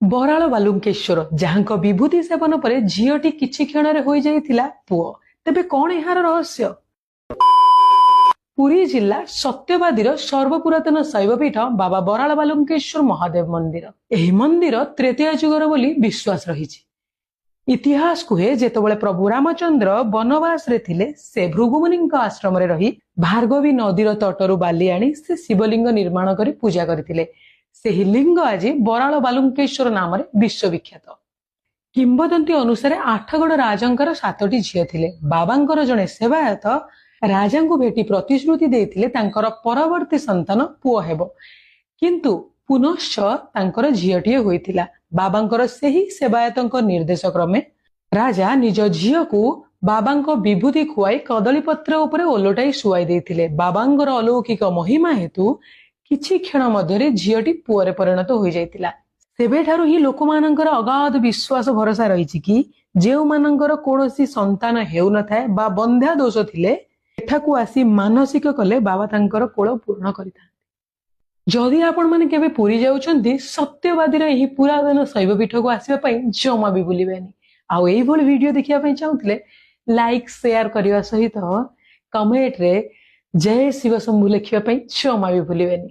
ବରାଳ ବାଲୁଙ୍କେଶ୍ୱର ଯାହାଙ୍କ ବିଭୂତି ସେବନ ପରେ ଝିଅଟି କିଛି କ୍ଷଣରେ ହୋଇଯାଇଥିଲା ପୁଅ। ତେବେ କଣ ଏହାର ରହସ୍ୟ? ପୁରୀ ଜିଲ୍ଲା ସତ୍ୟବାଦୀର ସର୍ବପୁରାତନ ଶୈବପୀଠ ବାବା ବରାଳ ବାଲୁଙ୍କେଶ୍ୱର ମହାଦେବ ମନ୍ଦିର। ଏହି ମନ୍ଦିର ତ୍ରେତୟା ଯୁଗର ବୋଲି ବିଶ୍ୱାସ ରହିଛି। ଇତିହାସ କୁହେ ଯେତେବେଳେ ପ୍ରଭୁ ରାମଚନ୍ଦ୍ର ବନବାସରେ ଥିଲେ ସେ ଭୃଗୁମୁନିଙ୍କ ଆଶ୍ରମରେ ରହି ଭାର୍ଗବୀ ନଦୀର ତଟରୁ ବାଲି ଆଣି ସେ ଶିବଲିଙ୍ଗ ନିର୍ମାଣ କରି ପୂଜା କରିଥିଲେ। ସେହି ଲିଙ୍ଗ ଆଜି ବରାଳ ବାଲୁଙ୍କେଶ୍ୱର ନାମରେ ବିଶ୍ୱବିଖ୍ୟାତ। କିମ୍ବଦନ୍ତୀ ଅନୁସାରେ ଆଠଗଡ଼ ରାଜାଙ୍କର 7ଟି ଝିଅ ଥିଲେ। ବାବାଙ୍କର ଜଣେ ସେବାୟତ ରାଜାଙ୍କୁ ଭେଟି ପ୍ରତିଶ୍ରୁତି ଦେଇଥିଲେ ତାଙ୍କର ପରବର୍ତ୍ତୀ ସନ୍ତାନ ପୁଅ ହେବ, କିନ୍ତୁ ପୁନଶ୍ଚ ତାଙ୍କର ଝିଅଟିଏ ହୋଇଥିଲା। ବାବାଙ୍କର ସେହି ସେବାୟତଙ୍କ ନିର୍ଦ୍ଦେଶ କ୍ରମେ ରାଜା ନିଜ ଝିଅକୁ ବାବାଙ୍କ ବିଭୂତି ଖୁଆଇ କଦଳୀପତ୍ର ଉପରେ ଓଲଟାଇ ଶୁଆଇ ଦେଇଥିଲେ। ବାବାଙ୍କର ଅଲୌକିକ ମହିମା ହେତୁ କିଛି କ୍ଷଣ ମଧ୍ୟରେ ଝିଅଟି ପୁଅରେ ପରିଣତ ହୋଇଯାଇଥିଲା। ସେବେଠାରୁ ହିଁ ଲୋକମାନଙ୍କର ଅଗାଧ ବିଶ୍ୱାସ ଭରସା ରହିଛି କି ଯେଉଁମାନଙ୍କର କୌଣସି ସନ୍ତାନ ହେଉନଥାଏ ବା ବନ୍ଧ୍ୟା ଦୋଷ ଥିଲେ ଏଠାକୁ ଆସି ମାନସିକ କଲେ ବାବା ତାଙ୍କର କୋଳ ପୂର୍ଣ୍ଣ କରିଥାନ୍ତି। ଯଦି ଆପଣମାନେ କେବେ ପୁରୀ ଯାଉଛନ୍ତି ସତ୍ୟବାଦୀର ଏହି ପୁରାତନ ଶୈବପୀଠକୁ ଆସିବା ପାଇଁ ଜମା ବି ଭୁଲିବେନି। ଆଉ ଏଇଭଳି ଭିଡିଓ ଦେଖିବା ପାଇଁ ଚାହୁଁଥିଲେ ଲାଇକ୍ ସେୟାର କରିବା ସହିତ କମେଣ୍ଟରେ ଜୟ ଶିବ ଶମ୍ଭୁ ଲେଖିବା ପାଇଁ ଜମା ବି ଭୁଲିବେନି।